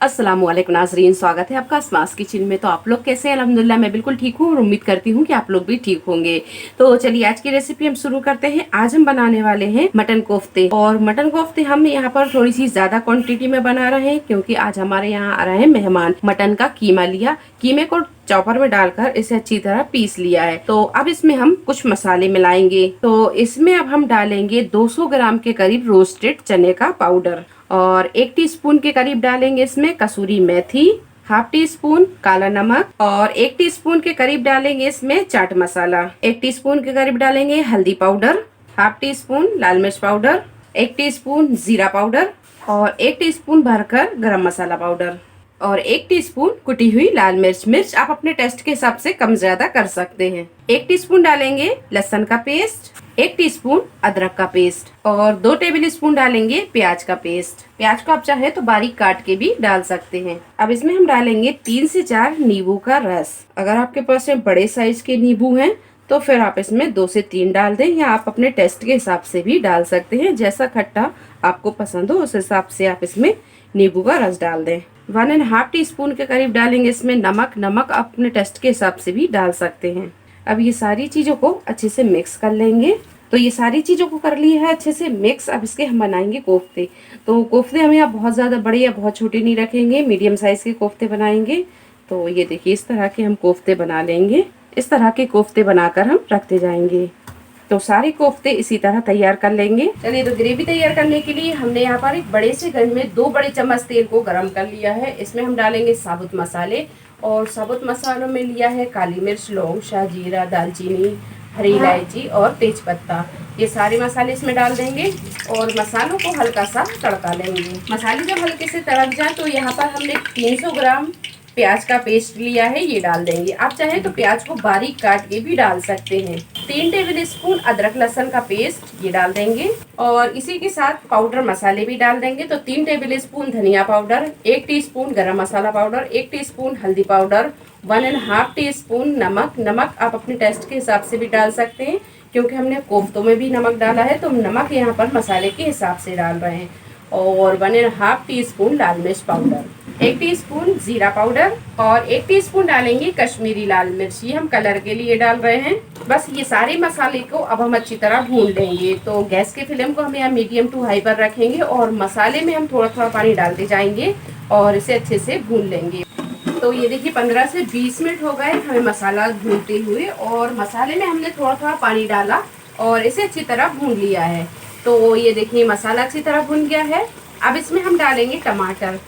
अस्सलाम वालेकुम नाज़रीन, स्वागत है आपका अस्मास किचन में। तो आप लोग कैसे हैं? अल्हम्दुलिल्लाह मैं बिल्कुल ठीक हूँ और उम्मीद करती हूँ कि आप लोग भी ठीक होंगे। तो चलिए आज की रेसिपी हम शुरू करते हैं। आज हम बनाने वाले हैं मटन कोफ्ते। और मटन कोफ्ते हम यहाँ पर थोड़ी सी ज्यादा क्वांटिटी में बना रहे हैं क्योंकि आज हमारे यहाँ आ रहे हैं मेहमान। मटन का कीमा लिया, कीमे को चॉपर में डालकर इसे अच्छी तरह पीस लिया है। तो अब इसमें हम कुछ मसाले मिलाएंगे। तो इसमें अब हम डालेंगे 200 ग्राम के करीब रोस्टेड चने का पाउडर और 1 टीस्पून के करीब डालेंगे इसमें कसूरी मेथी, हाफ टी स्पून काला नमक और 1 टीस्पून के करीब डालेंगे इसमें चाट मसाला, 1 टीस्पून के करीब डालेंगे हल्दी पाउडर, हाफ टी स्पून लाल मिर्च पाउडर, 1 टीस्पून जीरा पाउडर और 1 टीस्पून भरकर गरम मसाला पाउडर और 1 टीस्पून कुटी हुई लाल मिर्च। मिर्च आप अपने टेस्ट के हिसाब से कम ज्यादा कर सकते हैं। 1 टीस्पून डालेंगे लहसुन का पेस्ट, 1 टीस्पून अदरक का पेस्ट और 2 टेबल स्पून डालेंगे प्याज का पेस्ट। प्याज को आप चाहे तो बारीक काट के भी डाल सकते हैं। अब इसमें हम डालेंगे 3 से 4 नींबू का रस। अगर आपके पास में बड़े साइज के नींबू हैं तो फिर आप इसमें 2 से 3 डाल दें या आप अपने टेस्ट के हिसाब से भी डाल सकते हैं। जैसा खट्टा आपको पसंद हो उस हिसाब से आप इसमें नींबू का रस डाल दें। 1.5 टीस्पून के करीब डालेंगे इसमें नमक। नमक अपने टेस्ट के हिसाब से भी डाल सकते हैं। अब ये सारी चीजों को अच्छे से मिक्स कर लेंगे। तो ये सारी चीजों को कर लिया है अच्छे से मिक्स। अब इसके हम बनाएंगे कोफ्ते। तो कोफ्ते हम यहाँ बहुत ज्यादा बड़े या बहुत छोटे नहीं रखेंगे, मीडियम साइज के कोफ्ते बनाएंगे। तो ये देखिए इस तरह के हम कोफ्ते बना लेंगे। इस तरह के कोफ्ते बनाकर हम रखते जाएंगे। तो सारे कोफ्ते इसी तरह तैयार कर लेंगे। चलिए तो ग्रेवी तैयार करने के लिए हमने यहाँ पर एक बड़े से गन में 2 बड़े चम्मच तेल को गरम कर लिया है। इसमें हम डालेंगे साबुत मसाले और साबुत मसालों में लिया है काली मिर्च, लौंग, शाहजीरा, दालचीनी, हरी इलायची और तेज पत्ता। ये सारे मसाले इसमें डाल देंगे और मसालों को हल्का सा तड़का लेंगे। मसाले जब हल्के से तड़क जाए तो यहाँ पर हमने 300 ग्राम प्याज का पेस्ट लिया है, ये डाल देंगे। आप चाहे तो प्याज को बारीक काट के भी डाल सकते हैं। 3 टेबल स्पून अदरक लहसुन का पेस्ट ये डाल देंगे और इसी के साथ पाउडर मसाले भी डाल देंगे। तो 3 टेबल स्पून धनिया पाउडर, 1 टीस्पून गरम मसाला पाउडर, 1 टीस्पून हल्दी पाउडर, 1.5 टीस्पून नमक। नमक आप अपने टेस्ट के हिसाब से भी डाल सकते हैं क्योंकि हमने कोफ्तों में भी नमक डाला है तो नमक यहाँ पर मसाले के हिसाब से डाल रहे हैं। और 1.5 टीस्पून लाल मिर्च पाउडर, 1 टीस्पून जीरा पाउडर और 1 टीस्पून डालेंगे कश्मीरी लाल मिर्च। ये हम कलर के लिए डाल रहे हैं। बस ये सारे मसाले को अब हम अच्छी तरह भून लेंगे। तो गैस के फ्लेम को हम यहाँ मीडियम टू हाई पर रखेंगे और मसाले में हम थोड़ा थोड़ा पानी डालते जाएंगे और इसे अच्छे से भून लेंगे। तो ये देखिए 15 से 20 मिनट हो गए हमें मसाला भूनते हुए और मसाले में हमने थोड़ा थोड़ा पानी डाला और इसे अच्छी तरह भून लिया है। तो ये देखिए मसाला अच्छी तरह भुन गया है। अब इसमें हम डालेंगे टमाटर।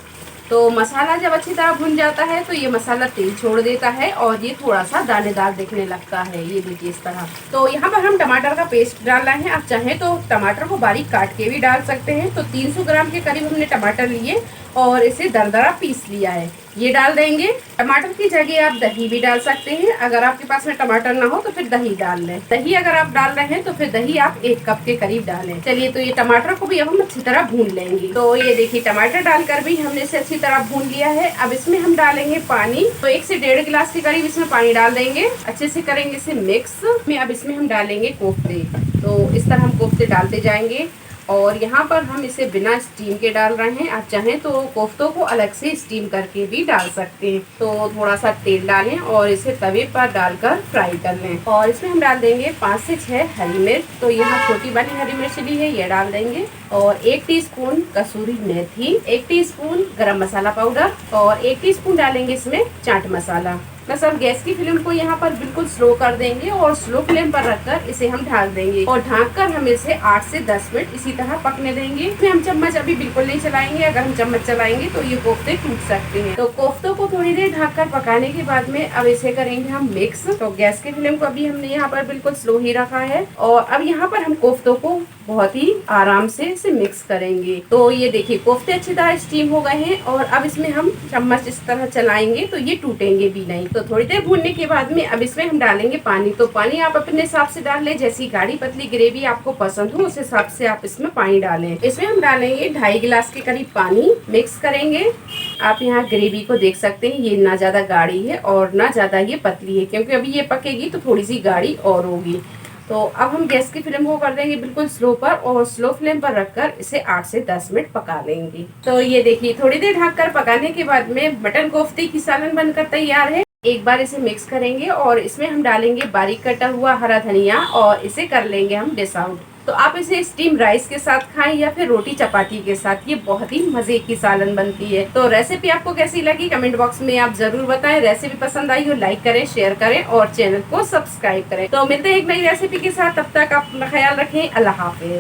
तो मसाला जब अच्छी तरह भुन जाता है तो ये मसाला तेल छोड़ देता है और ये थोड़ा सा दानेदार दिखने लगता है। ये देखिए इस तरह। तो यहाँ पर हम टमाटर का पेस्ट डाल रहे हैं। आप चाहें तो टमाटर को बारीक काट के भी डाल सकते हैं। तो 300 ग्राम के करीब हमने टमाटर लिए और इसे दरदरा पीस लिया है, ये डाल देंगे। टमाटर की जगह आप दही भी डाल सकते हैं। अगर आपके पास में टमाटर ना हो तो फिर दही डाल लें। दही अगर आप डाल रहे हैं तो फिर दही आप 1 कप के करीब डालें। चलिए तो ये टमाटर को भी अब हम अच्छी तरह भून लेंगे। तो ये देखिए टमाटर डालकर भी हमने इसे अच्छी तरह भून लिया है। अब इसमें हम डालेंगे पानी। तो 1 से 1.5 गिलास के करीब इसमें पानी डाल देंगे। अच्छे से करेंगे इसे मिक्स। अब इसमें हम डालेंगे कोफ्ते। तो इस तरह हम कोफ्ते डालते जाएंगे और यहाँ पर हम इसे बिना स्टीम के डाल रहे हैं। आप चाहें तो कोफ्तों को अलग से स्टीम करके भी डाल सकते हैं। तो थोड़ा सा तेल डालें और इसे तवे पर डालकर फ्राई कर लें और इसमें हम डाल देंगे 5 से 6 हरी मिर्च। तो यहाँ छोटी वाली हरी मिर्च ली है, ये डाल देंगे और 1 टीस्पून कसूरी मेथी, 1 टीस्पून गरम मसाला पाउडर और 1 टीस्पून डालेंगे इसमें चाट मसाला। बस अब गैस की फ्लेम को यहाँ पर बिल्कुल स्लो कर देंगे और स्लो फ्लेम पर रखकर इसे हम ढक देंगे और ढककर हम इसे 8 से 10 मिनट इसी तरह पकने देंगे। इसमें हम चम्मच अभी बिल्कुल नहीं चलाएंगे। अगर हम चम्मच चलाएंगे तो ये कोफ्ते टूट सकते हैं। तो कोफ्तों को थोड़ी देर ढककर पकाने के बाद में अब इसे करेंगे हम मिक्स। तो गैस की फ्लेम को अभी हमने यहाँ पर बिल्कुल स्लो ही रखा है और अब यहाँ पर हम कोफ्तों को बहुत ही आराम से इसे मिक्स करेंगे। तो ये देखिए कोफ्ते अच्छी तरह स्टीम हो गए हैं और अब इसमें हम चम्मच इस तरह चलाएंगे तो ये टूटेंगे भी नहीं। तो थोड़ी देर भूनने के बाद में अब इसमें हम डालेंगे पानी। तो पानी आप अपने हिसाब से डाल लें, जैसी गाढ़ी पतली ग्रेवी आपको पसंद हो उस हिसाब से आप इसमें पानी डालें। इसमें हम डालेंगे 2.5 गिलास के करीब पानी। मिक्स करेंगे। आप यहाँ ग्रेवी को देख सकते हैं, ये ना ज्यादा गाढ़ी है और ना ज्यादा ये पतली है क्योंकि अभी ये पकेगी तो थोड़ी सी गाढ़ी और होगी। तो अब हम गैस की फ्लेम को कर देंगे बिल्कुल स्लो पर और स्लो फ्लेम पर रखकर इसे 8 से 10 मिनट पका लेंगे। तो ये देखिए थोड़ी देर ढककर पकाने के बाद में मटन कोफ्ते की सालन बनकर तैयार है। एक बार इसे मिक्स करेंगे और इसमें हम डालेंगे बारीक कटा हुआ हरा धनिया और इसे कर लेंगे हम डिश आउट। तो आप इसे स्टीम राइस के साथ खाएं या फिर रोटी चपाती के साथ, ये बहुत ही मजे की सालन बनती है। तो रेसिपी आपको कैसी लगी कमेंट बॉक्स में आप जरूर बताएं। रेसिपी पसंद आई हो लाइक करें, शेयर करें और चैनल को सब्सक्राइब करें। तो मिलते हैं एक नई रेसिपी के साथ, तब तक आप अपना ख्याल रखें। अल्लाह हाफिज।